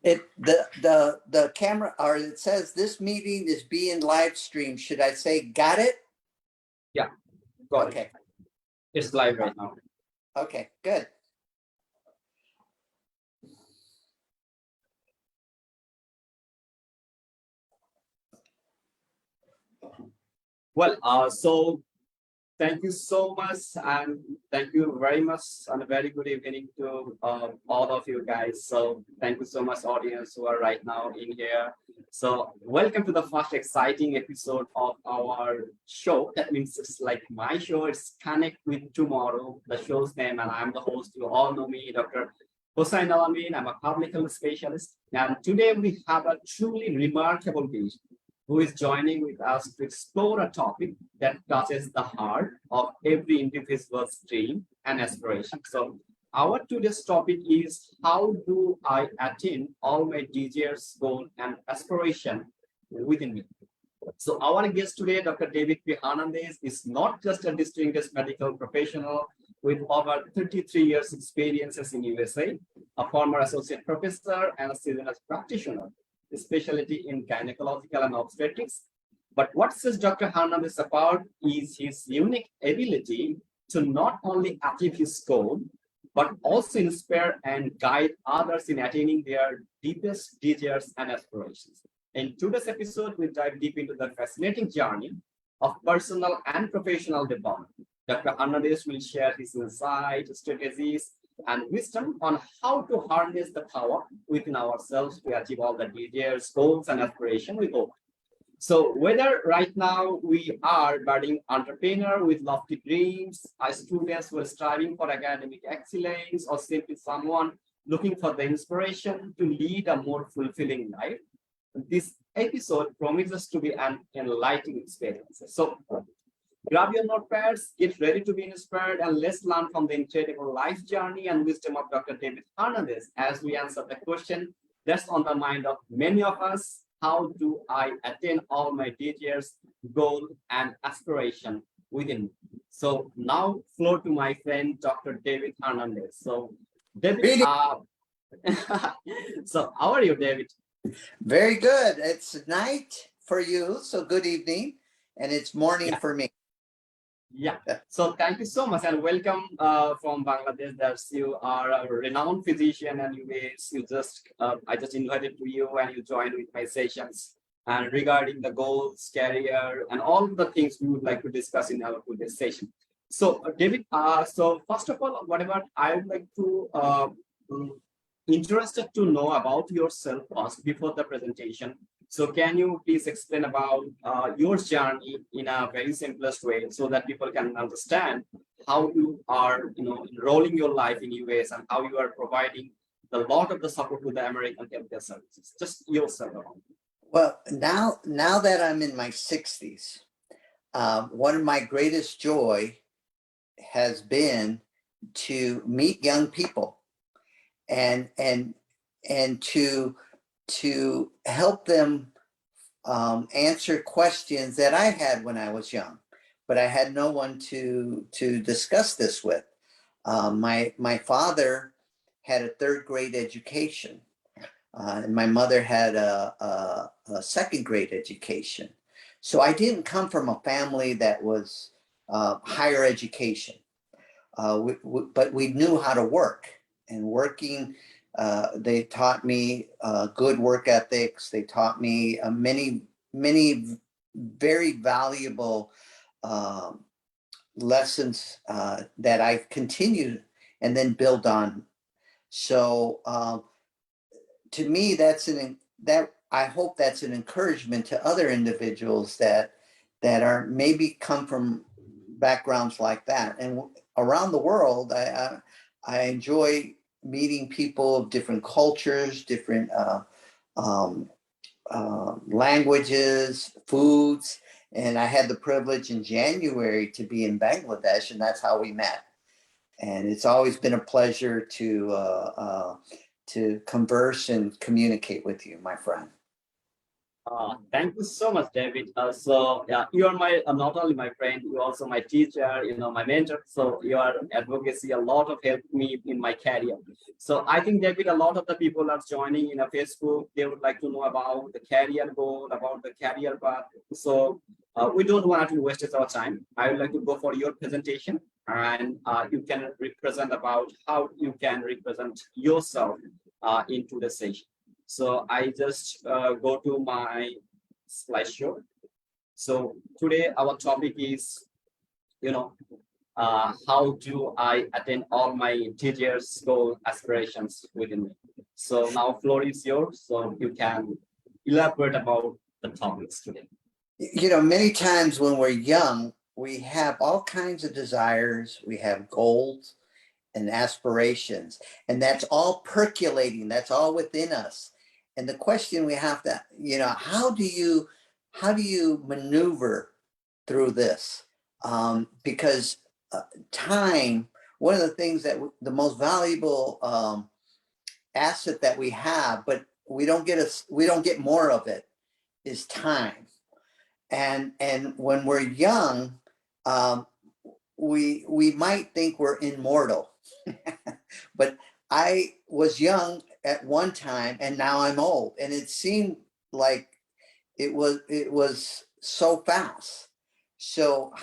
The camera, or it says this meeting is being live streamed. Should I say got it? Yeah, got Okay. it. It's live right now. Okay, good. Well, so thank you so much, and thank you very much, and a very good evening to all of you guys. So thank you so much, audience who are right now in here. So welcome to the first exciting episode of our show. That means it's like my show. It's Connect with Tomorrow, the show's name, and I'm the host. You all know me, Dr. Hossain Al-Amin. I'm a public health specialist, and today we have a truly remarkable guest who is joining with us to explore a topic that touches the heart of every individual's dream and aspiration. So our today's topic is how do I attain all my desires, goal, and aspiration within me? So our guest today, Dr. David P. Hernandez, is not just a distinguished medical professional with over 33 years experiences in USA, a former associate professor and a seasoned practitioner, specialty in gynecological and obstetrics. But what sets Dr. Hernandez apart is his unique ability to not only achieve his goal, but also inspire and guide others in attaining their deepest desires and aspirations. In today's episode, we dive deep into the fascinating journey of personal and professional development. Dr. Hernandez will share his insights, strategies, and wisdom on how to harness the power within ourselves to achieve all the desires, goals, and aspirations we hope. So whether right now we are budding entrepreneur with lofty dreams, a student who are striving for academic excellence, or simply someone looking for the inspiration to lead a more fulfilling life, this episode promises to be an enlightening experience. So grab your notepads, get ready to be inspired, and let's learn from the incredible life journey and wisdom of Dr. David Hernandez as we answer the question that's on the mind of many of us. How do I attain all my desires, goal, and aspiration within me? So now floor to my friend, Dr. David Hernandez. So David, so how are you, David? Very good. It's night for you, so good evening, and it's morning for me. Yeah. So thank you so much and welcome from Bangladesh. That's you are a renowned physician and you just I just invited to you and you joined with my sessions and regarding the goals, career, and all the things we would like to discuss in our today's session. So David, so first of all, whatever I would like to interested to know about yourself first before the presentation. So can you please explain about your journey in a very simplest way so that people can understand how you are, enrolling your life in US and how you are providing a lot of the support to the American healthcare services? Just yourself. Well, now that I'm in my 60s, one of my greatest joy has been to meet young people and to help them answer questions that I had when I was young, but I had no one to discuss this with. My father had a third grade education, and my mother had a second grade education. So I didn't come from a family that was higher education, but we knew how to work, and working. They taught me good work ethics. They taught me many very valuable lessons that I've continued and then build on. So to me, that I hope that's an encouragement to other individuals that are maybe come from backgrounds like that. And around the world, I enjoy meeting people of different cultures, different languages, foods. And I had the privilege in January to be in Bangladesh, and that's how we met. And it's always been a pleasure to converse and communicate with you, my friend. Thank you so much, David. So yeah, you are my not only my friend, you are also my teacher, my mentor. So your advocacy a lot of helped me in my career. So I think, David, a lot of the people are joining in a Facebook. They would like to know about the career goal, about the career path. So we don't want to waste our time. I would like to go for your presentation, and you can represent about how you can represent yourself into the session. So I just go to my slideshow. So today our topic is, how do I attain all my TGS goal aspirations within me? So now floor is yours, so you can elaborate about the topics today. Many times when we're young, we have all kinds of desires, we have goals and aspirations, and that's all percolating, that's all within us. And the question we have to, how do you maneuver through this? Because time, one of the things that the most valuable asset that we have, but we don't get more of it, is time. And when we're young, we might think we're immortal, but I was young at one time, and now I'm old, and it seemed like it was so fast. So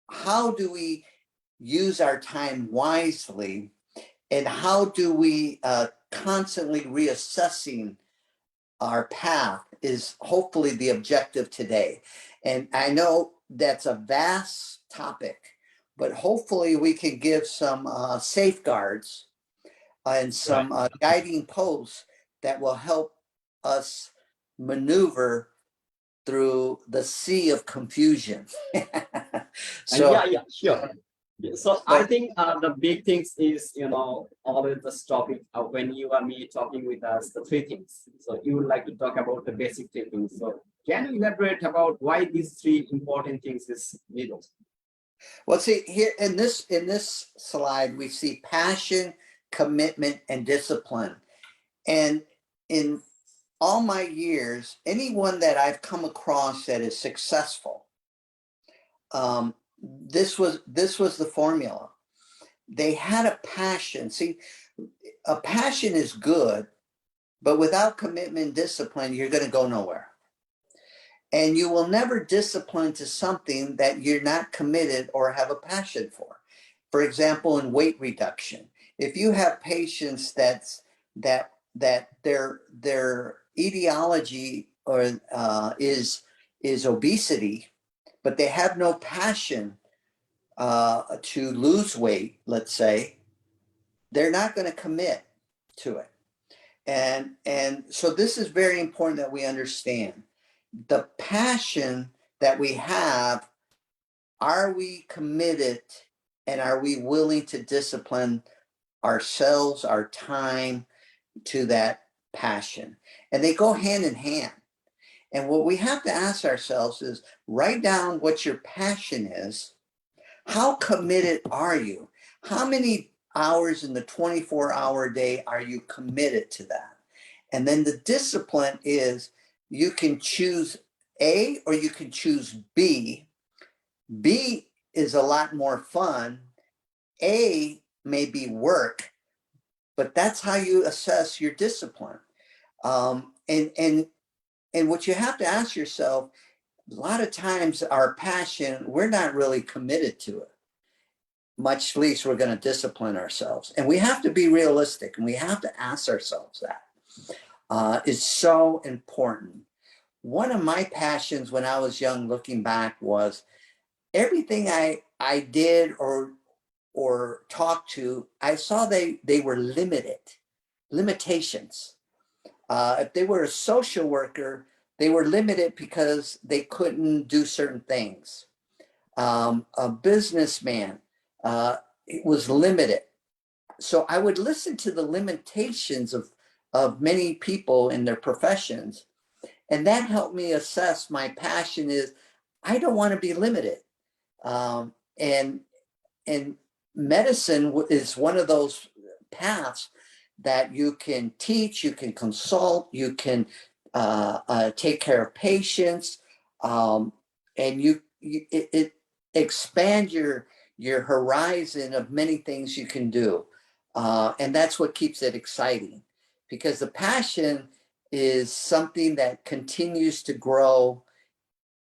how do we use our time wisely, and how do we constantly reassessing our path is hopefully the objective today. And I know that's a vast topic, but hopefully we can give some safeguards and some guiding posts that will help us maneuver through the sea of confusion. So yeah, sure. So I think the big things is, always this topic when you and me talking with us, the three things. So you would like to talk about the basic three things. So can you elaborate about why these three important things is needed? Well, see here in this slide, we see passion, commitment, and discipline. And in all my years, anyone that I've come across that is successful, this was the formula. They had a passion. See, a passion is good, but without commitment and discipline, you're going to go nowhere. And you will never discipline to something that you're not committed or have a passion for. For example, in weight reduction, if you have patients that their etiology or is obesity, but they have no passion to lose weight, let's say, they're not going to commit to it. And so this is very important that we understand the passion that we have. Are we committed, and are we willing to discipline ourselves, our time to that passion? And they go hand in hand. And what we have to ask ourselves is write down what your passion is. How committed are you? How many hours in the 24-hour day are you committed to that? And then the discipline is you can choose A or you can choose B. B is a lot more fun. A may be work, but that's how you assess your discipline. And what you have to ask yourself, a lot of times our passion, we're not really committed to it, much least we're going to discipline ourselves. And we have to be realistic, and we have to ask ourselves that. It's so important. One of my passions when I was young, looking back, was everything I did or talked to, I saw they were limitations. If they were a social worker, they were limited because they couldn't do certain things. A businessman, it was limited. So I would listen to the limitations of many people in their professions, and that helped me assess my passion is I don't want to be limited. And medicine is one of those paths that you can teach, you can consult, you can take care of patients, and it expands your horizon of many things you can do, and that's what keeps it exciting, because the passion is something that continues to grow,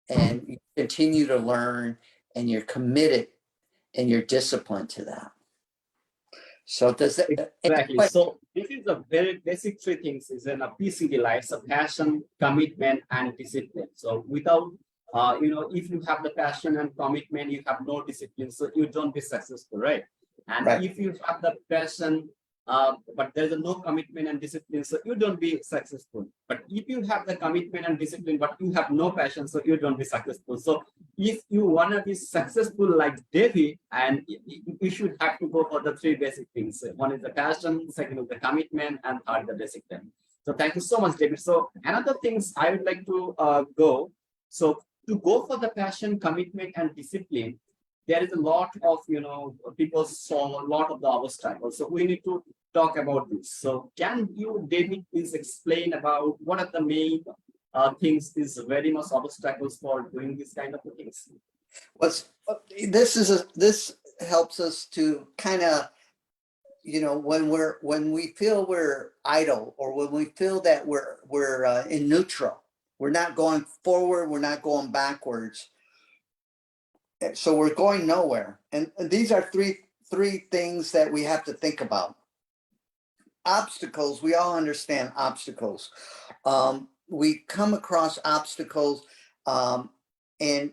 and you continue to learn, and you're committed and you're disciplined to that. So does that Exactly. So this is a very basic three things is in a PCD life: so passion, commitment, and discipline. So without if you have the passion and commitment, you have no discipline, so you don't be successful, right? And right? if you have the passion, but there's no commitment and discipline, so you don't be successful. But if you have the commitment and discipline, but you have no passion, so you don't be successful. So if you want to be successful like David, and you should have to go for the three basic things. One is the passion, second is the commitment, and third the discipline. So thank you so much, David. So another things I would like to go. So to go for the passion, commitment, and discipline, there is a lot of people saw a lot of the obstacles. So we need to talk about this. So can you, David, please explain about what are the main things is very much obstacles for doing this kind of things? This helps us to kind of, when we feel we're idle, or when we feel that we're in neutral, we're not going forward, we're not going backwards, so we're going nowhere. And these are three things that we have to think about. Obstacles, we all understand obstacles. We come across obstacles, and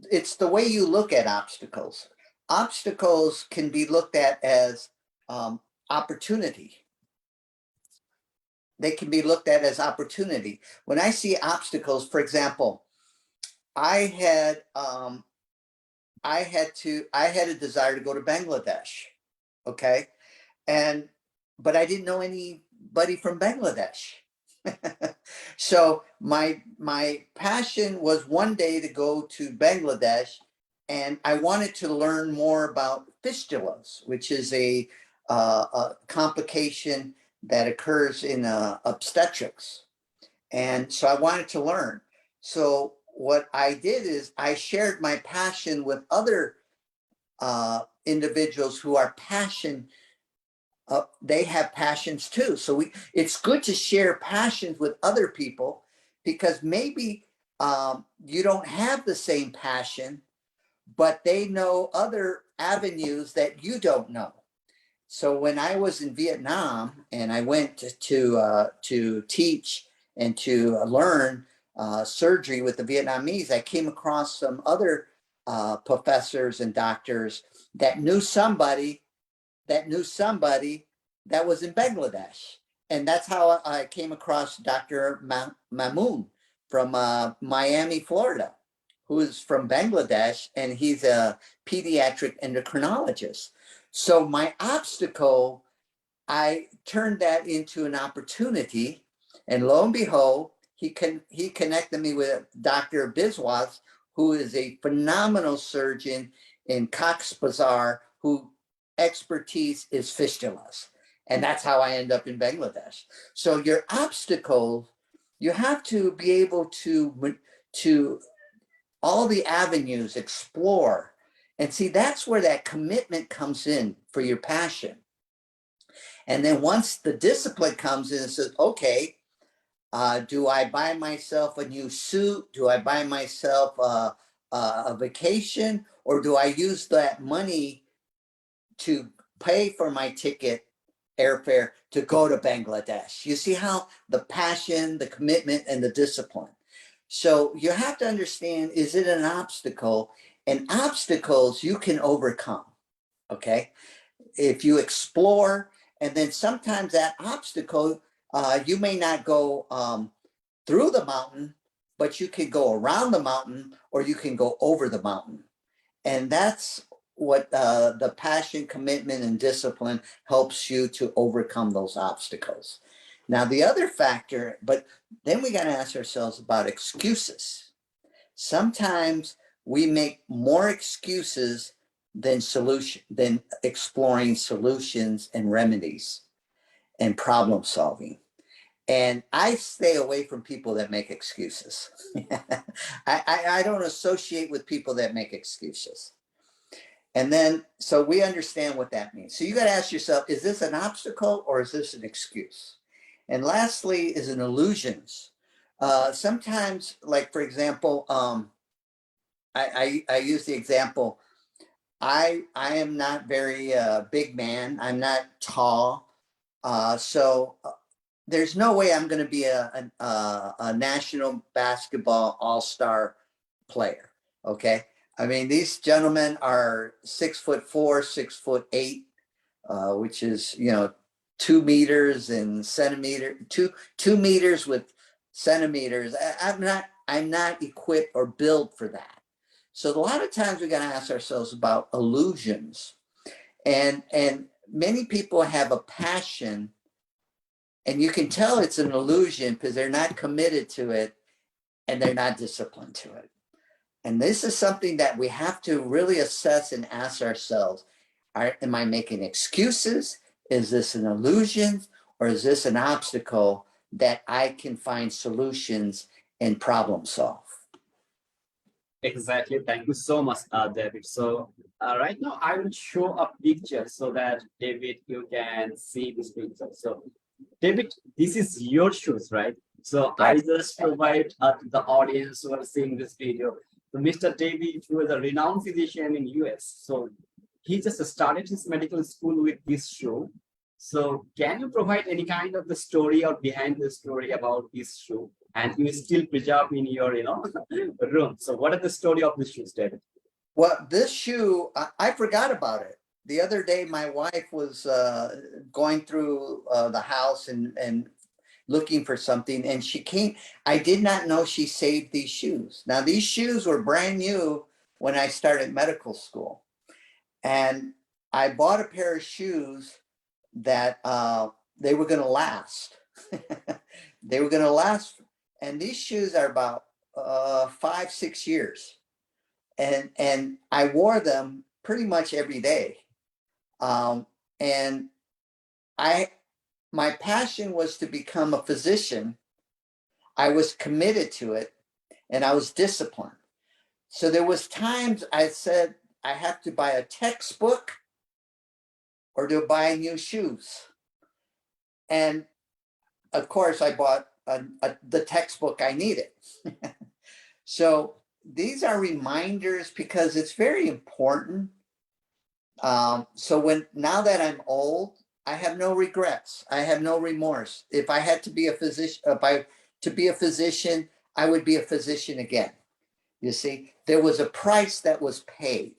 it's the way you look at obstacles. Obstacles can be looked at as opportunity. They can be looked at as opportunity. When I see obstacles, for example, I had a desire to go to Bangladesh, okay, but I didn't know anybody from Bangladesh. So my passion was one day to go to Bangladesh, and I wanted to learn more about fistulas, which is a complication that occurs in obstetrics. And so I wanted to learn. So what I did is I shared my passion with other individuals who are they have passions too. So it's good to share passions with other people, because maybe you don't have the same passion, but they know other avenues that you don't know. So when I was in Vietnam and I went to teach and to learn surgery with the Vietnamese, I came across some other professors and doctors that knew somebody that was in Bangladesh. And that's how I came across Dr. Mamoon from Miami, Florida, who is from Bangladesh, and he's a pediatric endocrinologist. So my obstacle, I turned that into an opportunity, and lo and behold, he connected me with Dr. Biswas, who is a phenomenal surgeon in Cox's Bazar, who expertise is fistulas. And that's how I end up in Bangladesh. So your obstacles, you have to be able to all the avenues, explore. And see, that's where that commitment comes in for your passion. And then once the discipline comes in and says, okay, do I buy myself a new suit? Do I buy myself a vacation? Or do I use that money to pay for my ticket, airfare, to go to Bangladesh? You see how the passion, the commitment, and the discipline. So you have to understand, is it an obstacle? And obstacles you can overcome, okay? If you explore, and then sometimes that obstacle, you may not go through the mountain, but you can go around the mountain, or you can go over the mountain. And that's what the passion, commitment, and discipline helps you to overcome those obstacles. Now, the other factor, but then we got to ask ourselves about excuses. Sometimes we make more excuses than exploring solutions and remedies and problem solving. And I stay away from people that make excuses. I don't associate with people that make excuses. And then, so we understand what that means. So you got to ask yourself, is this an obstacle or is this an excuse? And lastly, is an illusions. Sometimes, like for example, I use the example. I am not very big man. I'm not tall, so there's no way I'm going to be a national basketball all-star player. Okay, I mean these gentlemen are 6'4", 6'8", which is 2 meters and centimeter, 2 meters with centimeters. I'm not equipped or built for that. So a lot of times we got to ask ourselves about illusions, and many people have a passion, and you can tell it's an illusion because they're not committed to it and they're not disciplined to it. And this is something that we have to really assess and ask ourselves: am I making excuses? Is this an illusion, or is this an obstacle that I can find solutions and problem solve? Exactly. Thank you so much, David. So right now I will show a picture so that David, you can see this picture. So David, this is your shoes, right? So I just provide the audience who are seeing this video. So Mr. David, who is a renowned physician in US. So he just started his medical school with this shoe. So can you provide any kind of the story or behind the story about this shoe? And you still preserve in your, room. So what is the story of this shoes, David? Well, this shoe, I forgot about it. The other day, my wife was going through the house and looking for something, and she came. I did not know she saved these shoes. Now, these shoes were brand new when I started medical school, and I bought a pair of shoes that they were going to last. They were going to last, and these shoes are about 5-6 years, and I wore them pretty much every day. And my passion was to become a physician. I was committed to it, and I was disciplined. So there was times I said I have to buy a textbook or to buy new shoes. And of course, I bought the textbook I needed. So these are reminders because it's very important. So now that I'm old, I have no regrets. I have no remorse. If I had to be a physician, I would be a physician again. You see, there was a price that was paid.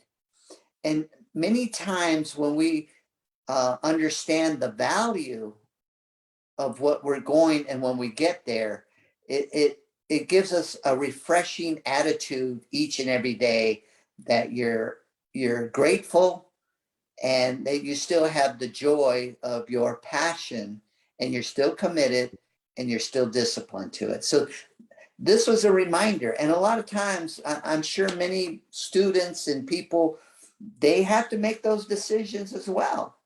And many times when we understand the value of what we're going, and when we get there, it gives us a refreshing attitude each and every day, that you're grateful and that you still have the joy of your passion, and you're still committed and you're still disciplined to it. So this was a reminder. And a lot of times, I'm sure many students and people, they have to make those decisions as well.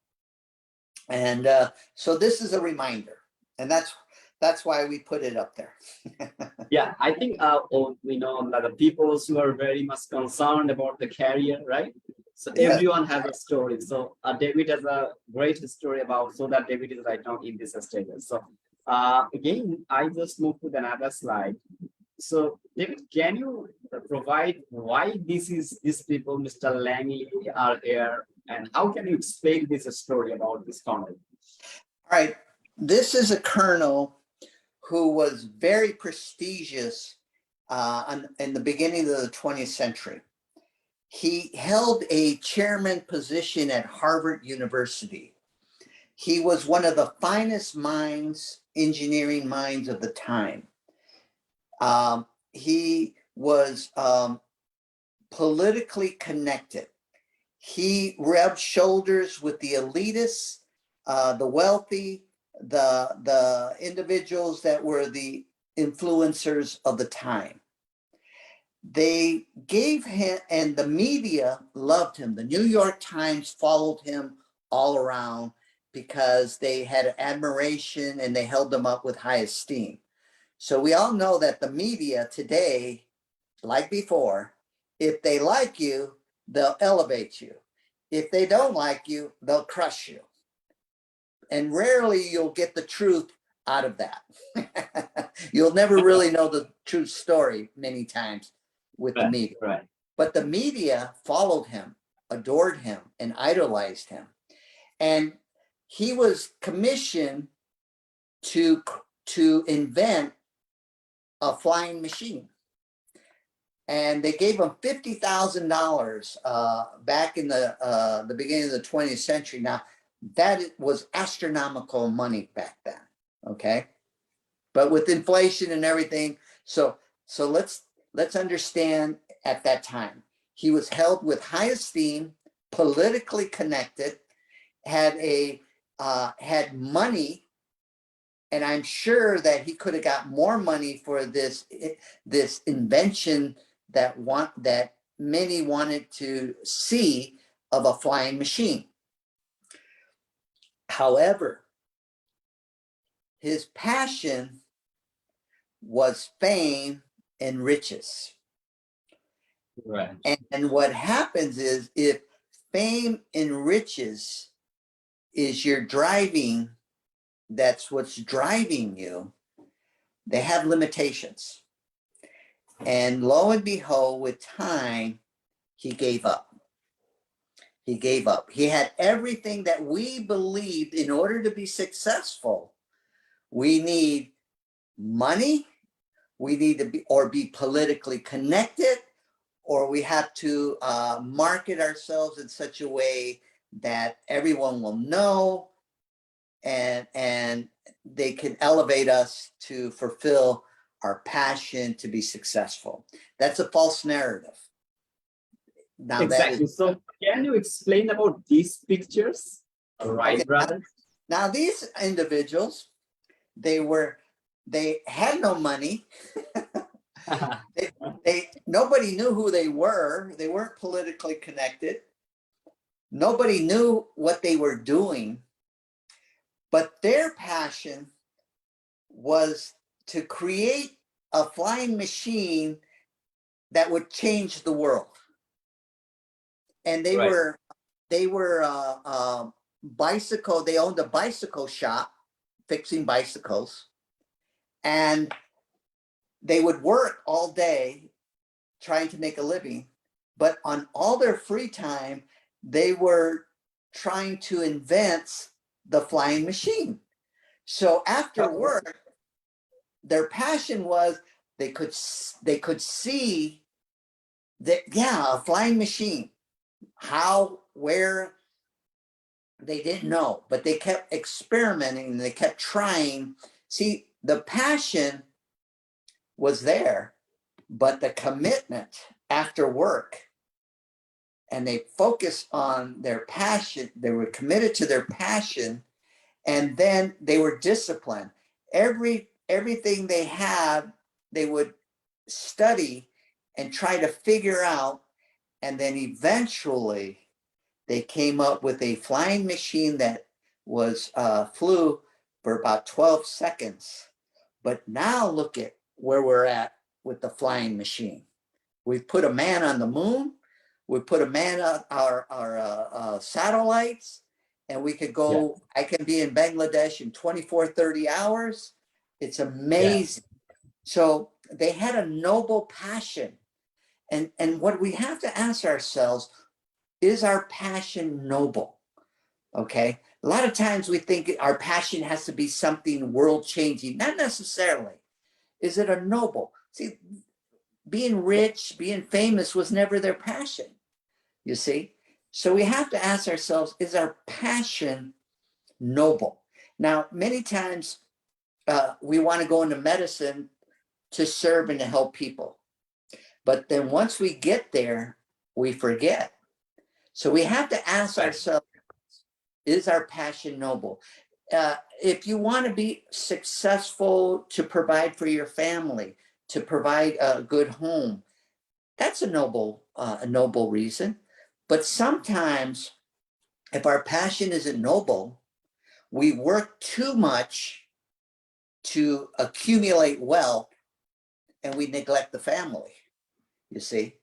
And so this is a reminder, and that's why we put it up there. Yeah, I think we know that the people who are very much concerned about the career, right? So Yes. everyone has a story. So David has a great story about, so that David is right now in this status. So again, I just moved to another slide. So David, can you provide why these people, Mr. Langley, are here, and how can you explain this story about this colonel? All right, this is a colonel who was very prestigious in the beginning of the 20th century. He held a chairman position at Harvard University. He was one of the finest engineering minds of the time. He was politically connected. He rubbed shoulders with the elitists, the wealthy, the individuals that were the influencers of the time. They gave him, and the media loved him. The New York Times followed him all around, because they had admiration and they held them up with high esteem. So we all know that the media today, like before, if they like you, they'll elevate you. If they don't like you, they'll crush you. And rarely you'll get the truth out of that. You'll never really know the true story many times with the media. Right. But the media followed him, adored him, and idolized him. And he was commissioned to invent a flying machine. And they gave him $50,000 back in the beginning of the 20th century. Now, that was astronomical money back then, okay? But with inflation and everything, so let's understand at that time, he was held with high esteem, politically connected, had money, and I'm sure that he could have got more money for this invention that many wanted to see of a flying machine. However, his passion was fame and riches. Right. And what happens is, if fame and riches is your driving, that's what's driving you, they have limitations. And lo and behold, with time, he gave up. He gave up. He had everything that we believed in order to be successful. We need money, we need to be politically connected, or we have to market ourselves in such a way that everyone will know, and they can elevate us to fulfill our passion to be successful. That's a false narrative. Now Exactly. So can you explain about these pictures? Right, okay, brother? now these individuals, they had no money. Nobody knew who they were. They weren't politically connected. Nobody knew what they were doing. But their passion was to create a flying machine that would change the world. And they were they owned a bicycle shop fixing bicycles, and they would work all day trying to make a living, but on all their free time, they were trying to invent the flying machine. So after work, their passion was they could see that, yeah, a flying machine. How, where, they didn't know, but they kept experimenting and they kept trying. See, the passion was there, but the commitment after work, and they focused on their passion. They were committed to their passion, and then they were disciplined. Everything they had, they would study and try to figure out, and then eventually they came up with a flying machine that was flew for about 12 seconds. But now look at where we're at with the flying machine. We've put a man on the moon. We put a man on our satellites, and we could go. Yeah. I can be in Bangladesh in 24, 30 hours. It's amazing. Yeah. So they had a noble passion. And what we have to ask ourselves, is our passion noble? Okay. A lot of times we think our passion has to be something world changing. Not necessarily. Is it a noble? See, being rich, being famous was never their passion, you see? So we have to ask ourselves, is our passion noble? Now, many times we want to go into medicine to serve and to help people. But then once we get there, we forget. So we have to ask ourselves, is our passion noble? If you want to be successful to provide for your family, to provide a good home, that's a noble reason. But sometimes if our passion isn't noble, we work too much to accumulate wealth and we neglect the family, you see.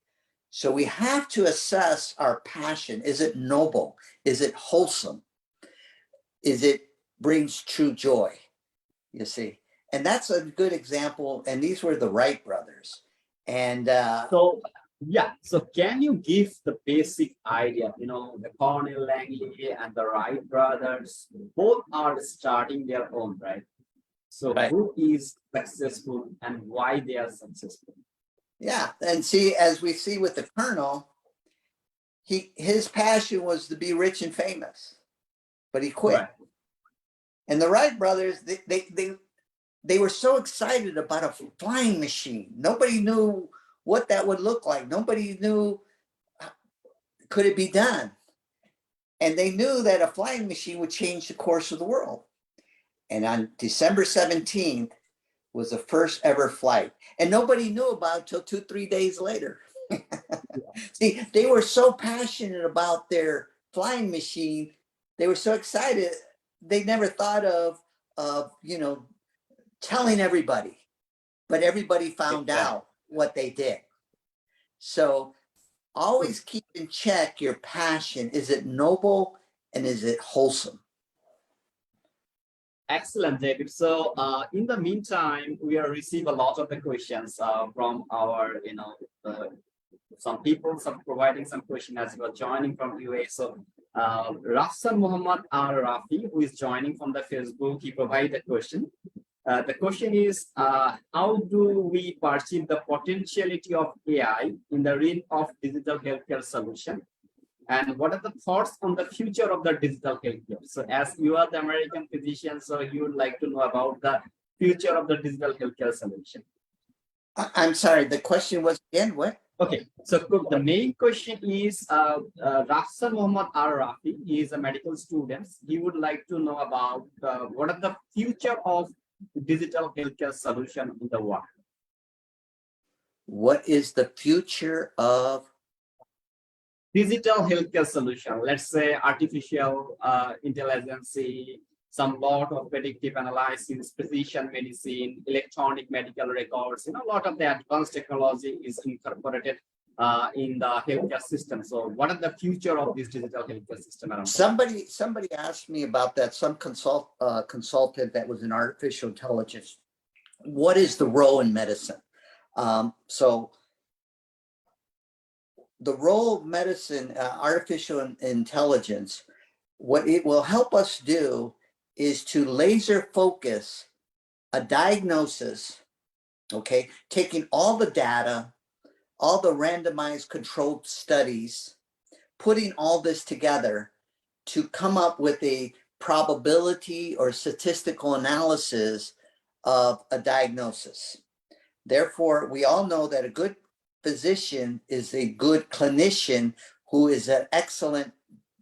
So we have to assess our passion. Is it noble? Is it wholesome? Is it brings true joy? You see, and that's a good example. And these were the Wright brothers. And So yeah, so can you give the basic idea? You know, the Cornell Langley and the Wright brothers, both are starting their own, right? So right. who is successful and why they are successful? Yeah, and see, as we see with the Colonel, his passion was to be rich and famous, but he quit. Right. And the Wright brothers, they were so excited about a flying machine. Nobody knew what that would look like. Nobody knew, could it be done? And they knew that a flying machine would change the course of the world. And on December 17th was the first ever flight. And nobody knew about it till 2-3 days later. See, they were so passionate about their flying machine. They were so excited. They never thought of telling everybody, but everybody found out what they did. So always keep in check your passion. Is it noble and is it wholesome? Excellent, David. So in the meantime, we are receive a lot of the questions from our, some people, some providing some question as well, joining from UA. So Rafsan Muhammad Al-Rafi, who is joining from the Facebook, he provided a question. The question is, how do we perceive the potentiality of AI in the realm of digital healthcare solution? And what are the thoughts on the future of the digital healthcare? So as you are the American physician, so you would like to know about the future of the digital healthcare solution. I'm sorry, the question was again, what? Okay, so the main question is, Rafsan Muhammad Al-Rafi, he is a medical student. He would like to know about what are the future of digital healthcare solution in the world. What is the future of digital healthcare solution? Let's say artificial intelligence, some lot of predictive analysis, precision medicine, electronic medical records, a lot of the advanced technology is incorporated in the healthcare system. So what are the future of this digital healthcare system around? Somebody asked me about that, some consultant that was in artificial intelligence. What is the role in medicine? So the role of medicine, artificial intelligence, what it will help us do is to laser focus a diagnosis, okay, taking all the data, all the randomized controlled studies, putting all this together to come up with a probability or statistical analysis of a diagnosis. Therefore, we all know that a good physician is a good clinician who is an excellent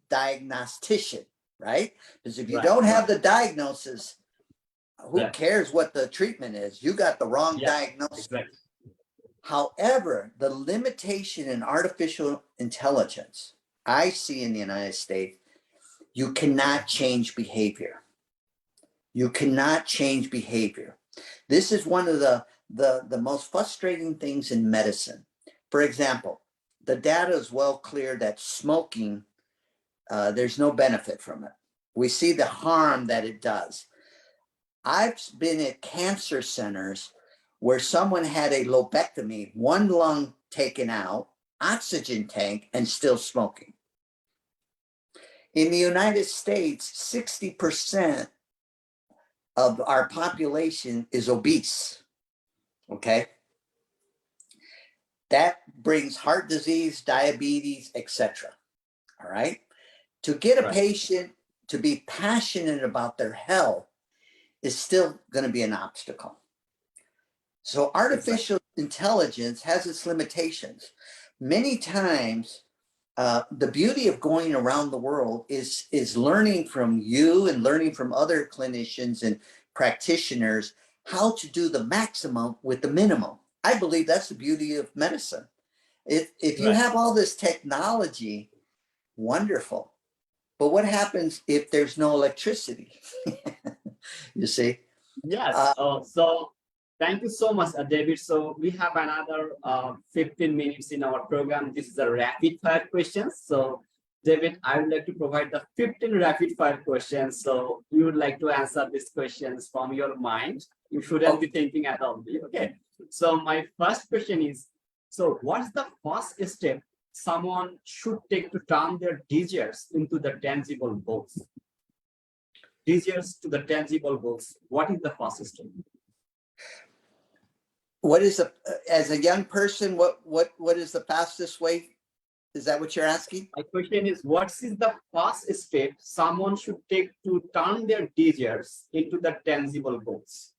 diagnostician, right? Because if you don't have the diagnosis, who cares what the treatment is? You got the wrong diagnosis. Exactly. However, the limitation in artificial intelligence I see in the United States, you cannot change behavior. You cannot change behavior. This is one of the most frustrating things in medicine. For example, the data is well clear that smoking, there's no benefit from it. We see the harm that it does. I've been at cancer centers where someone had a lobectomy, one lung taken out, oxygen tank, and still smoking. In the United States, 60% of our population is obese, okay? That brings heart disease, diabetes, etc. All right? To get a patient to be passionate about their health is still going to be an obstacle. So artificial intelligence has its limitations. Many times, the beauty of going around the world is learning from you and learning from other clinicians and practitioners how to do the maximum with the minimum. I believe that's the beauty of medicine. If you have all this technology, wonderful. But what happens if there's no electricity? You see? Yes. So thank you so much, David. So we have another 15 minutes in our program. This is a rapid fire questions. So David, I would like to provide the 15 rapid fire questions. So you would like to answer these questions from your mind. You shouldn't be thinking at all. Okay. So my first question is, so what's the first step someone should take to turn their desires into the tangible goals? Desires to the tangible goals. What is the first step? What is as a young person, what is the fastest way? Is that what you're asking? My question is, what is the first step someone should take to turn their desires into the tangible goals?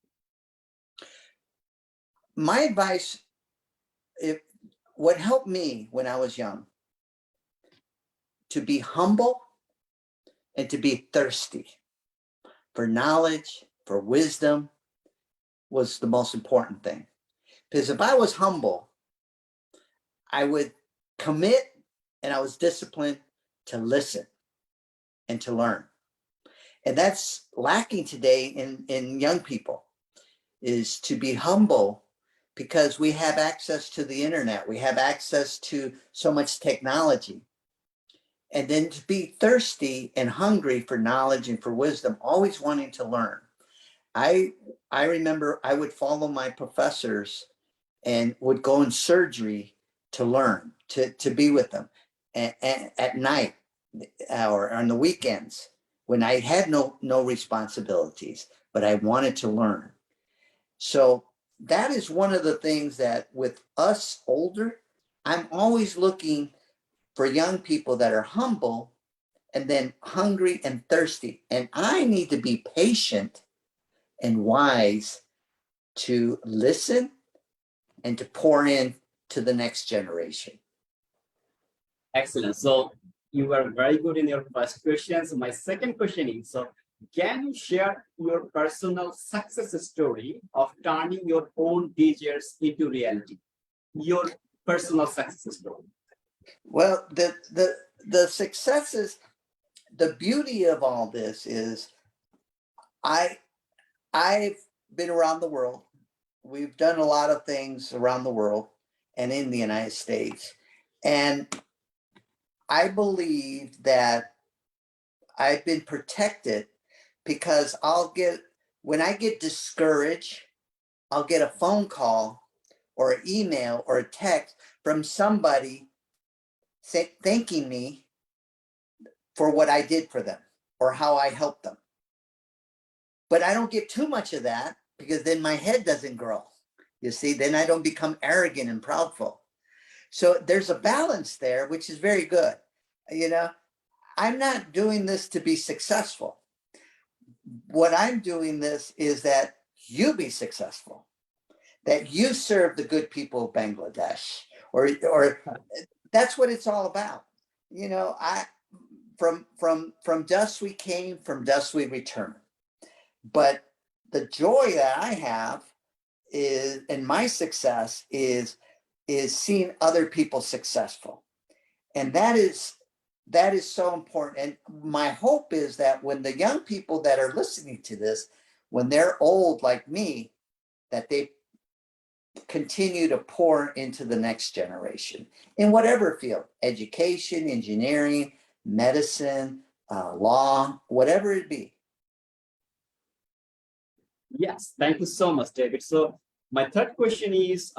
My advice, what helped me when I was young, to be humble and to be thirsty for knowledge, for wisdom, was the most important thing. Because if I was humble, I would commit and I was disciplined to listen and to learn. And that's lacking today in young people, is to be humble, because we have access to the internet. We have access to so much technology. And then to be thirsty and hungry for knowledge and for wisdom, always wanting to learn. I remember I would follow my professors and would go in surgery to learn, to be with them and at night or on the weekends when I had no responsibilities, but I wanted to learn. So that is one of the things that with us older, I'm always looking for young people that are humble and then hungry and thirsty. And I need to be patient and wise to listen and to pour in to the next generation. Excellent. So you were very good in your first question. So my second question is, so can you share your personal success story of turning your own desires into reality? Your personal success story. Well, the successes, the beauty of all this is I've been around the world. We've done a lot of things around the world and in the United States. And I believe that I've been protected because when I get discouraged, I'll get a phone call or an email or a text from somebody thanking me for what I did for them or how I helped them. But I don't get too much of that, because then my head doesn't grow. You see, then I don't become arrogant and proudful. So there's a balance there, which is very good. You know, I'm not doing this to be successful. What I'm doing this is that you be successful, that you serve the good people of Bangladesh, or that's what it's all about. You know, from dust we came, from dust we return. But the joy that I have is, and my success is seeing other people successful. And that is so important. And my hope is that when the young people that are listening to this, when they're old like me, that they continue to pour into the next generation in whatever field, education, engineering, medicine, law, whatever it be. Yes, thank you so much, David. So my third question is,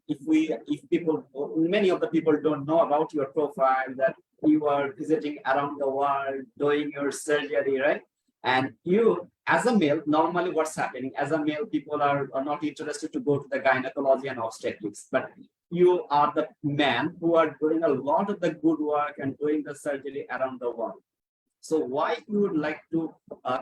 if people, many of the people don't know about your profile, that you are visiting around the world, doing your surgery, right? And you, as a male, normally what's happening, as a male, people are not interested to go to the gynecology and obstetrics, but you are the man who are doing a lot of the good work and doing the surgery around the world. So why you would like to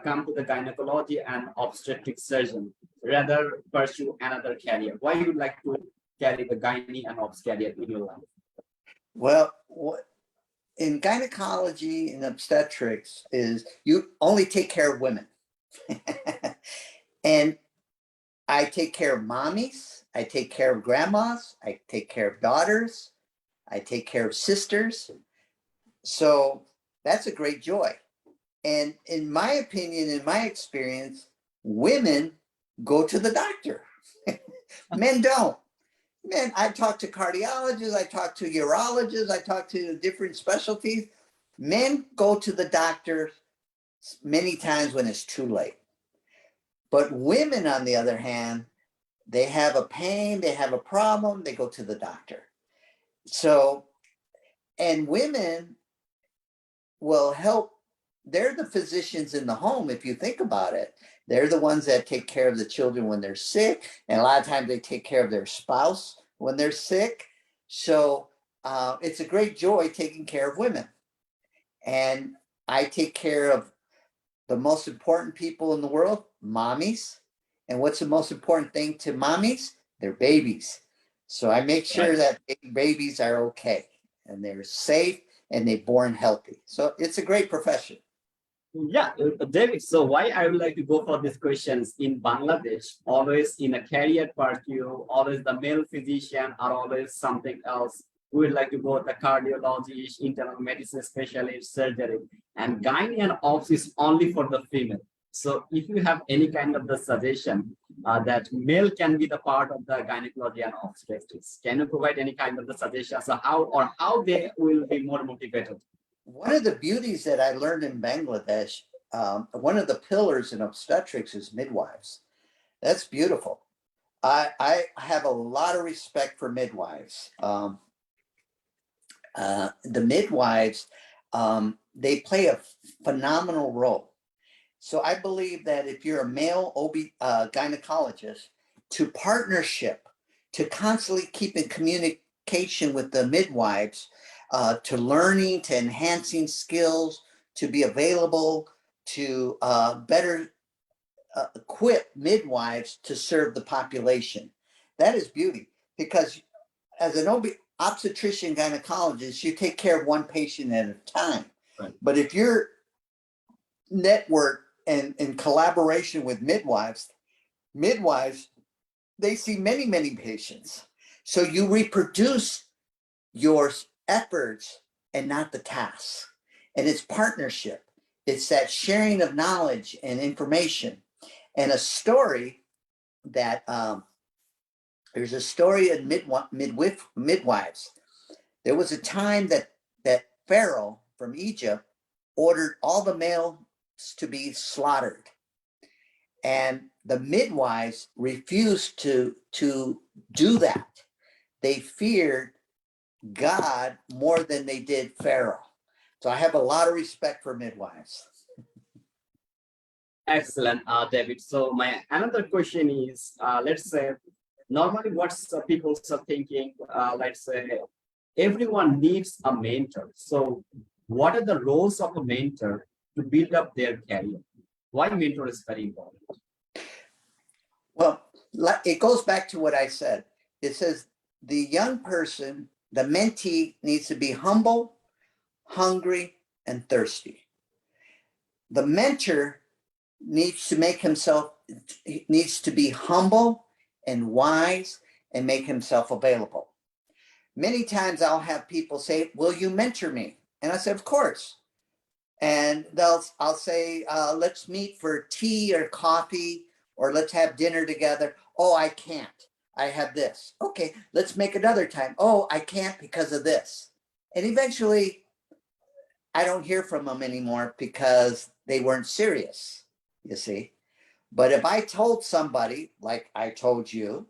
come to the gynecology and obstetric surgeon rather pursue another career? Why you would like to carry the gynae and obs career in your life? Well, in gynecology and obstetrics is you only take care of women. And I take care of mommies, I take care of grandmas, I take care of daughters, I take care of sisters. So That's a great joy. And in my opinion, in my experience, women go to the doctor. Men don't. Men, I talk to cardiologists, I talk to urologists, I talk to different specialties. Men go to the doctor many times when it's too late. But women, on the other hand, they have a pain, they have a problem, they go to the doctor. So, and women will help. They're the physicians in the home, if you think about it. They're the ones that take care of the children when they're sick. And a lot of times they take care of their spouse when they're sick. So it's a great joy taking care of women. And I take care of the most important people in the world, mommies. And what's the most important thing to mommies? Their babies. So I make sure that babies are okay and they're safe and they're born healthy. So it's a great profession. Yeah, David. So why I would like to go for these questions in Bangladesh, always in a career pursuit, always the male physician or always something else. We would like to go the cardiologist, internal medicine specialist, surgery, and gynae and obs is only for the female. So if you have any kind of the suggestion that male can be the part of the gynecology and obstetrics, can you provide any kind of the suggestions on how they will be more motivated? One of the beauties that I learned in Bangladesh, one of the pillars in obstetrics is midwives. That's beautiful. I have a lot of respect for midwives. The midwives, they play a phenomenal role. So I believe that if you're a male gynecologist, to partnership, to constantly keep in communication with the midwives, to learning, to enhancing skills, to be available, to better equip midwives to serve the population. That is beauty, because as an obstetrician gynecologist, you take care of one patient at a time. Right. But if you're network and in collaboration with midwives, they see many, many patients. So you reproduce your efforts and not the tasks. And it's partnership. It's that sharing of knowledge and information. And a story that there's a story in midwives. There was a time that Pharaoh from Egypt ordered all the males to be slaughtered. And the midwives refused to do that. They feared God more than they did Pharaoh. So I have a lot of respect for midwives. Excellent, David. So my another question is, let's say, normally what's people are thinking, let's say, everyone needs a mentor. So what are the roles of a mentor to build up their career? Why mentor is very important? Well, it goes back to what I said. It says the young person, the mentee, needs to be humble, hungry, and thirsty. The mentor needs to be humble and wise and make himself available. Many times I'll have people say, "Will you mentor me?" And I said, "Of course." And I'll say, "Let's meet for tea or coffee, or let's have dinner together." "Oh, I can't. I have this." "Okay, let's make another time." "Oh, I can't because of this." And eventually I don't hear from them anymore because they weren't serious, you see. But if I told somebody, like I told you,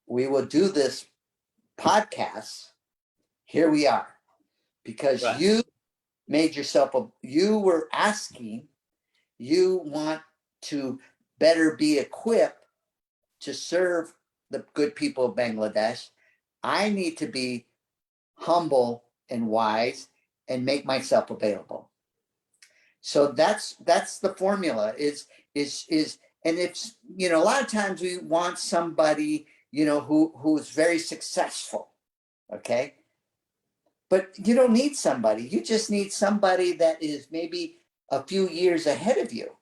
we will do this podcast, here we are, because Right. you made yourself, you were asking, you want to better be equipped to serve the good people of Bangladesh. I need to be humble and wise and make myself available. So that's the formula is, and it's, a lot of times we want somebody, who is very successful. Okay. But you don't need somebody. You just need somebody that is maybe a few years ahead of you,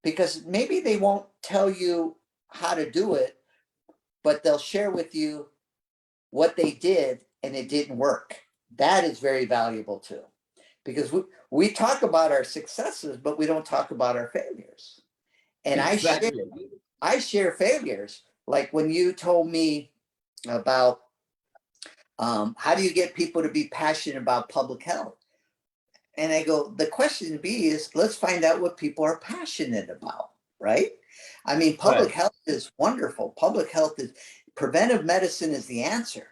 because maybe they won't tell you how to do it, but they'll share with you what they did and it didn't work. That is very valuable too, because we talk about our successes, but we don't talk about our failures. And Exactly. I share failures. Like when you told me about how do you get people to be passionate about public health? And I go, the question to be is, let's find out what people are passionate about, right? I mean, public Right. health is wonderful. Public health is, preventive medicine is the answer,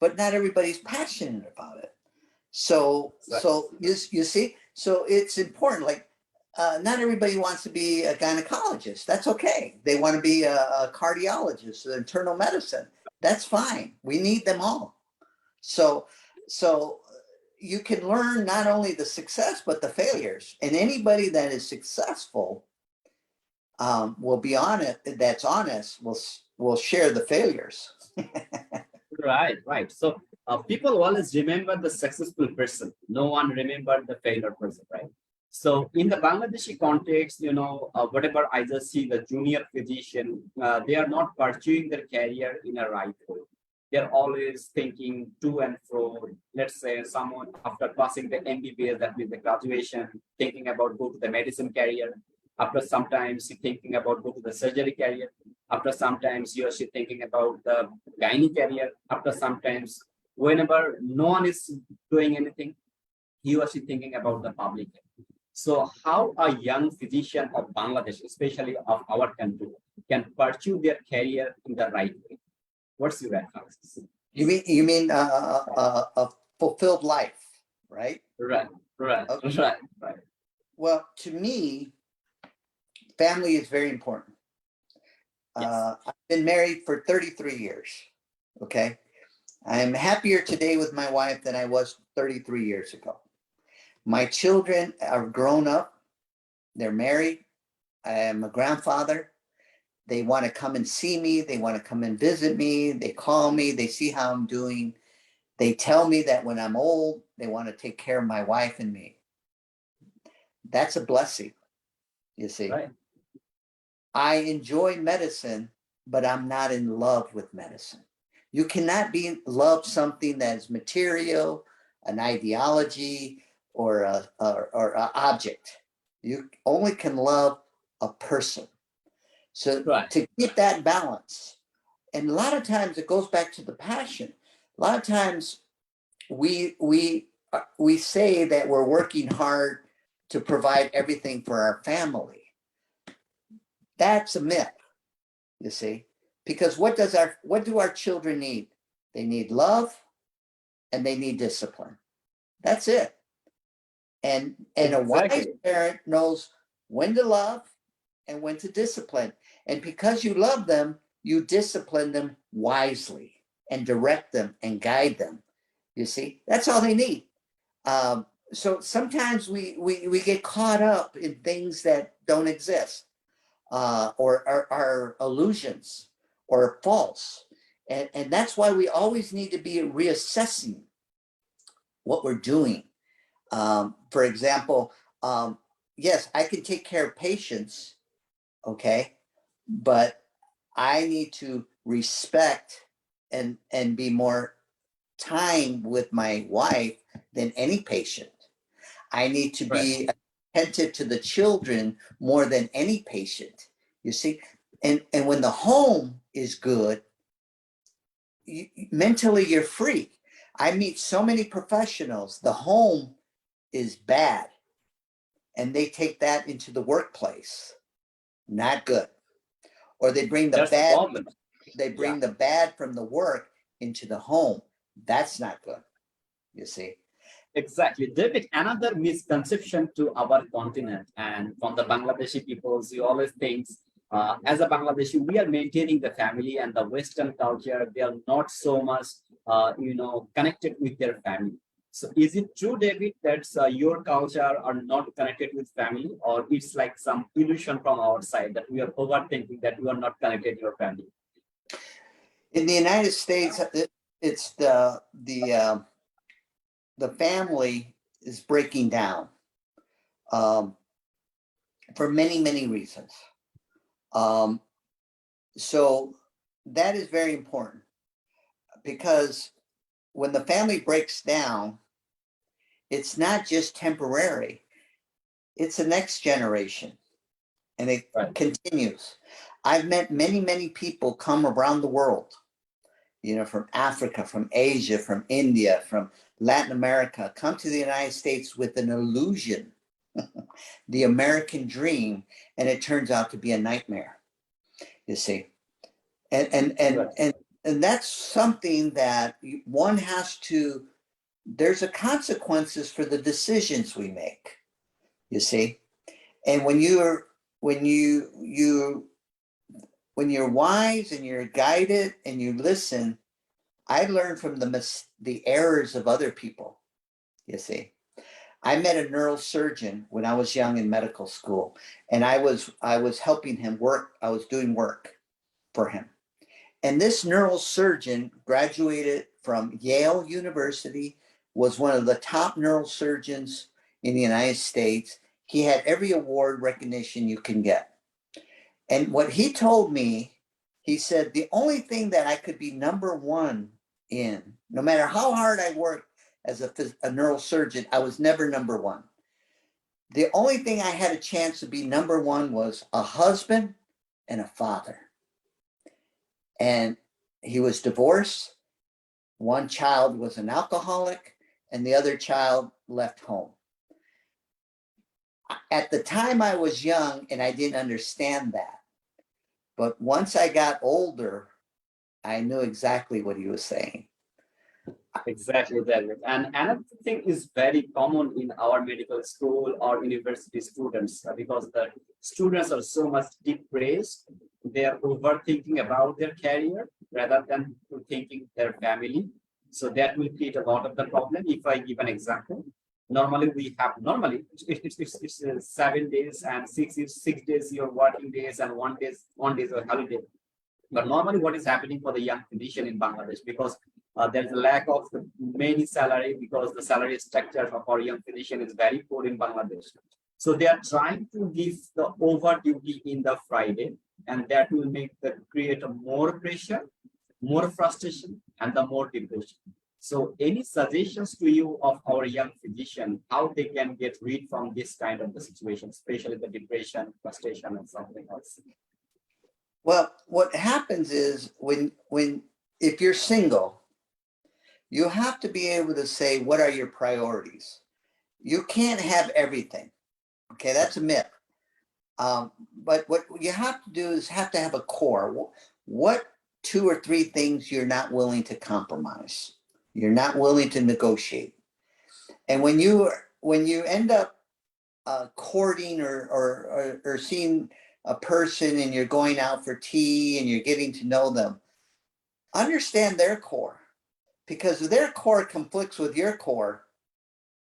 but not everybody's passionate about it. So, Exactly. you see, so it's important. Like, not everybody wants to be a gynecologist. That's okay. They want to be a cardiologist, an internal medicine. That's fine. We need them all. So, so you can learn not only the success but the failures. And anybody that is successful will be honest. That's honest. Will share the failures. Right, right. So people always remember the successful person. No one remember the failure person, right? So in the Bangladeshi context, whatever I just see the junior physician, they are not pursuing their career in a right way. They're always thinking to and fro. Let's say someone after passing the MBBS, that means the graduation, thinking about go to the medicine career. After sometimes thinking about go to the surgery career. After sometimes he or she thinking about the gynae career. After sometimes, whenever no one is doing anything, he or she thinking about the public health. So how a young physician of Bangladesh, especially of our country, can pursue their career in the right way? What's your advice? You mean a fulfilled life, right? Right, right, Okay. right. Well, to me, family is very important. Yes. I've been married for 33 years. Okay. I'm happier today with my wife than I was 33 years ago. My children are grown up. They're married. I am a grandfather. They want to come and see me. They want to come and visit me. They call me. They see how I'm doing. They tell me that when I'm old, they want to take care of my wife and me. That's a blessing, you see. Right. I enjoy medicine, but I'm not in love with medicine. You cannot love something that is material, an ideology, or a object. You only can love a person. So Right. to keep that balance, and a lot of times it goes back to the passion. A lot of times we say that we're working hard to provide everything for our family. That's a myth, you see, because what do our children need? They need love and they need discipline. That's it. And a wise Exactly. parent knows when to love and when to discipline. And because you love them, you discipline them wisely and direct them and guide them. You see, that's all they need. So sometimes we get caught up in things that don't exist, or are illusions or false. And that's why we always need to be reassessing what we're doing. For example, yes, I can take care of patients, okay, but I need to respect and be more time with my wife than any patient. I need to Right. be attentive to the children more than any patient. You see, and when the home is good, mentally you're free. I meet so many professionals. The home is bad, and they take that into the workplace. Not good. Or they bring the That's the bad. problem. They Yeah. bring the bad from the work into the home. That's not good. You see. Exactly. David, another misconception to our continent and from the Bangladeshi peoples, you always think as a Bangladeshi, we are maintaining the family and the Western culture. They are not so much, connected with their family. So is it true, David, that your culture are not connected with family, or it's like some illusion from our side that we are overthinking that you are not connected to your family? In the United States, it's the family is breaking down, um, for many reasons. Um, so that is very important, because when the family breaks down, it's not just temporary, it's the next generation, and it Right. continues. I've met many, many people come around the world, from Africa, from Asia, from India, from Latin America, come to the United States with an illusion, the American dream, and it turns out to be a nightmare, you see. And that's something that one has to, there's a consequences for the decisions we make, you see. And when you're wise and you're guided and you listen, I learn from the errors of other people, you see. I met a neurosurgeon when I was young in medical school, and I was helping him work. I was doing work for him. And this neurosurgeon graduated from Yale University, was one of the top neurosurgeons in the United States. He had every award recognition you can get. And what he told me, he said, the only thing that I could be number one in, no matter how hard I worked as a neurosurgeon, I was never number one. The only thing I had a chance to be number one was a husband and a father. And he was divorced. One child was an alcoholic, and the other child left home. At the time, I was young and I didn't understand that. But once I got older, I knew exactly what he was saying. Exactly that. And another thing is very common in our medical school or university students, because the students are so much depressed. They are overthinking about their career rather than thinking their family. So that will create a lot of the problem. If I give an example, normally it's 7 days and 6 days your working days and 1 day your holiday. But normally what is happening for the young physician in Bangladesh, because there's a lack of many salary, because the salary structure of our young physician is very poor in Bangladesh. So they are trying to give the over duty in the Friday, and that will create a more pressure, more frustration, and the more depression. So any suggestions to you of our young physician, how they can get rid from this kind of the situation, especially the depression, frustration, and something else? Well, what happens is if you're single, you have to be able to say, what are your priorities? You can't have everything. Okay, that's a myth. But what you have to do is have to have a core. What 2 or 3 things you're not willing to compromise? You're not willing to negotiate. And when you end up courting or seeing a person and you're going out for tea and you're getting to know them, understand their core, because if their core conflicts with your core,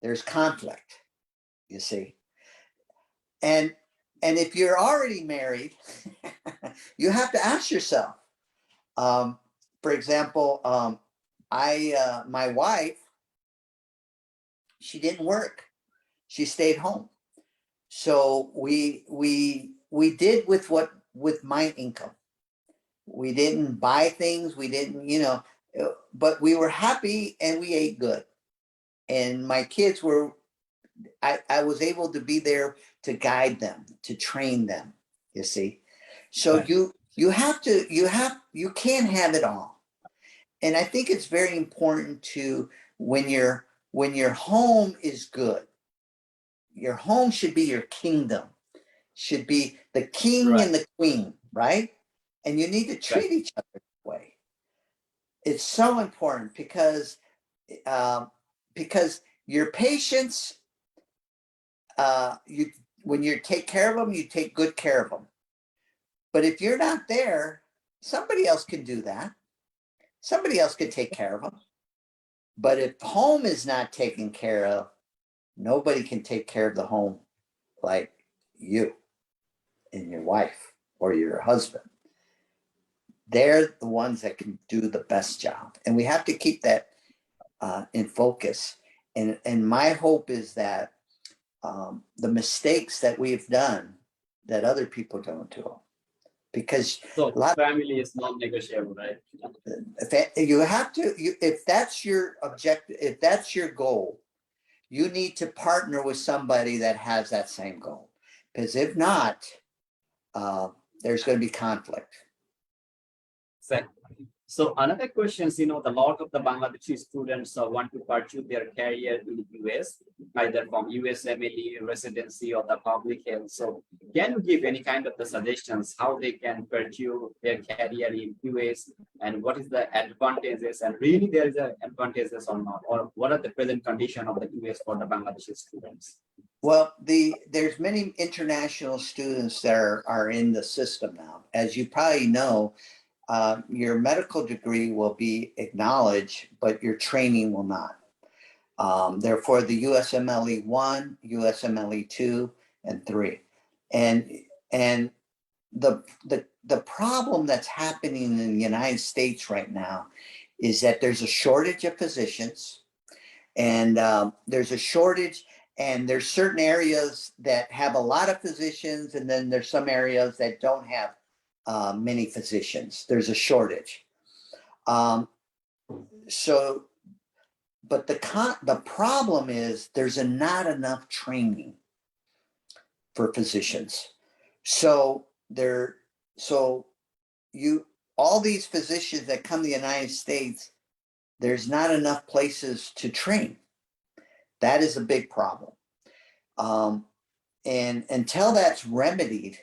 there's conflict, you see. And if you're already married, you have to ask yourself, for example, my wife, she didn't work. She stayed home. So we did with my income. We didn't buy things. We didn't, but we were happy and we ate good. And my kids I was able to be there to guide them, to train them, you see. So Right. you can't have it all. And I think it's very important to, when your home is good, your home should be your kingdom, should be the king Right. and the queen, right? And you need to Right. treat each other that way. It's so important because your patients, when you take care of them, you take good care of them. But if you're not there, somebody else can do that. Somebody else can take care of them. But if home is not taken care of, nobody can take care of the home like you and your wife or your husband. They're the ones that can do the best job. And we have to keep that in focus. And my hope is that the mistakes that we've done, that other people don't do. Because So family is non-negotiable, right? you have to, if that's your objective, if that's your goal, you need to partner with somebody that has that same goal. Because if not, there's going to be conflict. So another question is, the lot of the Bangladeshi students want to pursue their career in the US, either from USMLE, residency, or the public health. So can you give any kind of the suggestions how they can pursue their career in US, and what is the advantages, and really there is a advantages or not, or what are the present condition of the US for the Bangladeshi students? Well, there's many international students that are in the system now. As you probably know, your medical degree will be acknowledged, but your training will not. Therefore, the USMLE 1, USMLE 2, and 3. And the problem that's happening in the United States right now is that there's a shortage of physicians, and there's a shortage, and there's certain areas that have a lot of physicians, and then there's some areas that don't have many physicians. There's a shortage. But the problem is there's not enough training for physicians. So all these physicians that come to the United States, there's not enough places to train. That is a big problem. And until that's remedied,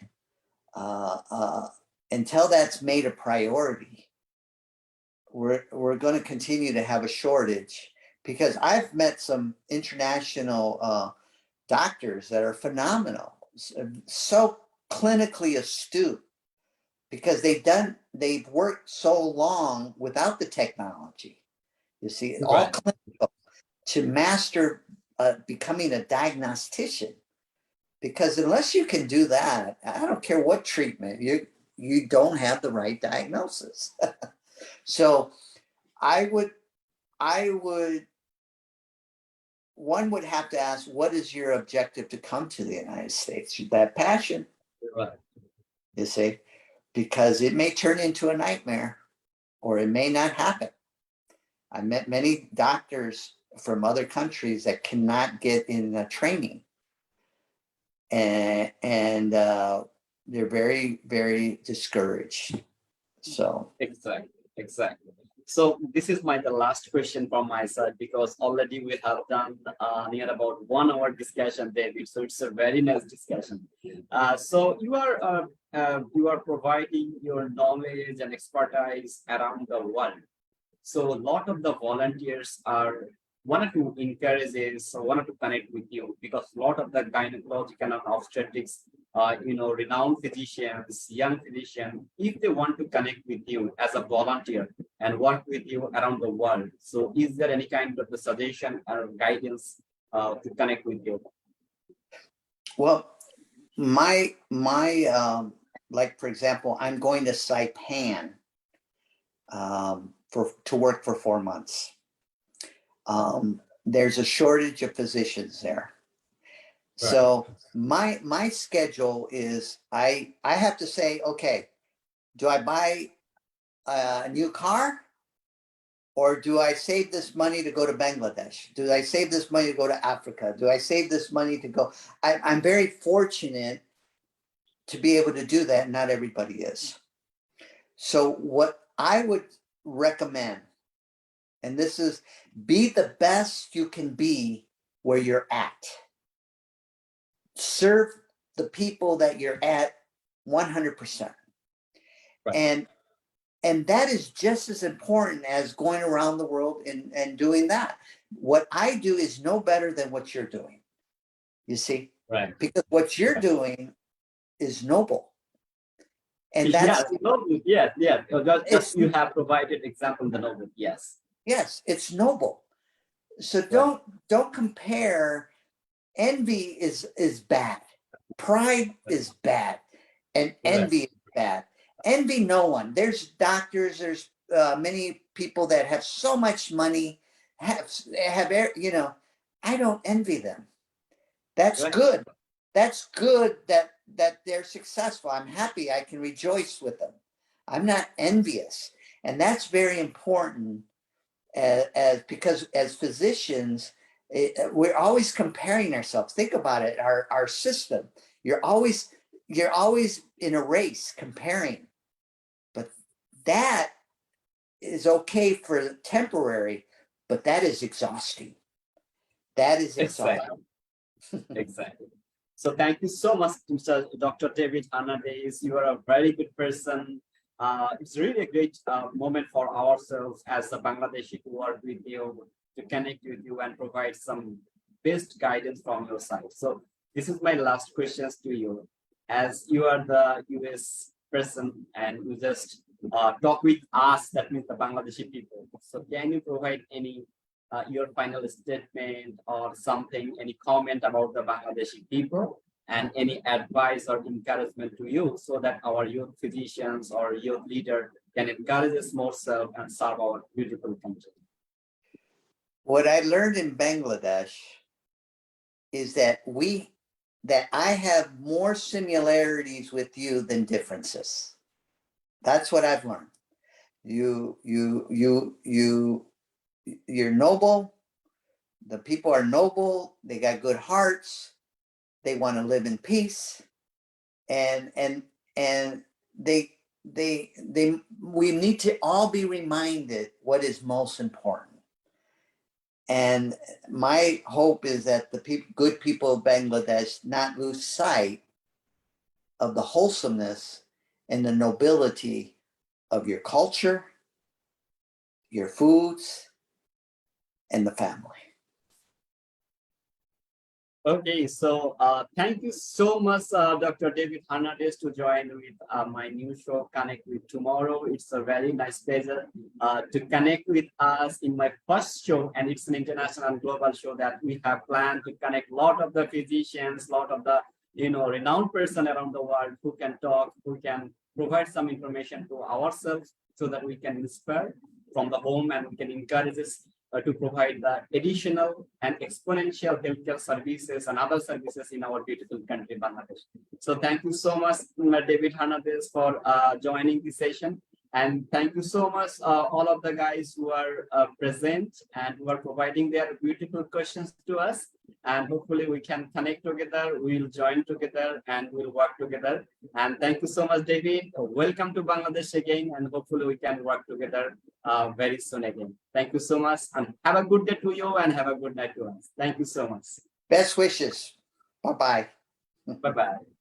until that's made a priority, we're going to continue to have a shortage, because I've met some international doctors that are phenomenal, so clinically astute, because they've worked so long without the technology. You see, all clinical, to master becoming a diagnostician. Because unless you can do that, I don't care what treatment, you don't have the right diagnosis. So one would have to ask, what is your objective to come to the United States? That passion, Right. you see, because it may turn into a nightmare, or it may not happen. I met many doctors from other countries that cannot get in training, and they're very, very discouraged. So Exactly. So this is the last question from my side, because already we have done near about 1 hour discussion, David. So it's a very nice discussion. So you are providing your knowledge and expertise around the world. So a lot of the volunteers wanted to encourage this, wanted to connect with you, because a lot of the gynecological and obstetrics, renowned physicians, young physicians, if they want to connect with you as a volunteer and work with you around the world. So is there any kind of the suggestion or guidance to connect with you? well, my like, for example, I'm going to Saipan to work for 4 months. There's a shortage of physicians there. Right. So my schedule is, I have to say, okay, do I buy a new car, or do I save this money to go to Bangladesh? Do I save this money to go to Africa? Do I save this money to go? I'm very fortunate to be able to do that. Not everybody is. So what I would recommend, and this is, be the best you can be where you're at. Serve the people that you're at 100%. Right. And that is just as important as going around the world and doing that. What I do is no better than what you're doing. You see? Right. Because what you're doing is noble. And that's noble. Yeah. Just you have provided example the noble. Yes. Yes, it's noble. So don't compare. Envy is bad. Pride is bad. And envy is bad. Envy no one. There's doctors, there's many people that have so much money, have I don't envy them. That's good. That's good that they're successful. I'm happy. I can rejoice with them. I'm not envious. And that's very important, because as physicians, We're always comparing ourselves. Think about it. Our system. You're always in a race comparing, but that is okay for temporary, but that is exhausting. That is exhausting. Exactly. So thank you so much, Mr. Dr. David Hernandez. You are a very good person. It's really a great moment for ourselves as a Bangladeshi to work with you, to connect with you and provide some best guidance from your side. So this is my last questions to you. As you are the US person and you just talk with us, that means the Bangladeshi people. So can you provide any your final statement or something, any comment about the Bangladeshi people and any advice or encouragement to you so that our youth physicians or youth leader can encourage us more self and serve our beautiful country? What I learned in Bangladesh is that I have more similarities with you than differences. That's what I've learned. You're noble. The people are noble. They got good hearts. They want to live in peace, and we need to all be reminded what is most important. And my hope is that the good people of Bangladesh not lose sight of the wholesomeness and the nobility of your culture, your foods, and the family. Okay, so thank you so much, Dr. David Hernandez, to join with my new show, Connect with Tomorrow. It's a very nice pleasure to connect with us in my first show, and it's an international and global show that we have planned to connect a lot of the physicians, a lot of the renowned person around the world who can talk, who can provide some information to ourselves so that we can inspire from the home and we can encourage us to provide the additional and exponential healthcare services and other services in our beautiful country, Bangladesh. So thank you so much, David Hernandez, for joining this session. And thank you so much, all of the guys who are present and who are providing their beautiful questions to us. And hopefully we can connect together, we'll join together and we'll work together. And thank you so much, David. Welcome to Bangladesh again, and hopefully we can work together very soon again. Thank you so much, and have a good day to you and have a good night to us. Thank you so much. Best wishes. Bye-bye. Bye-bye.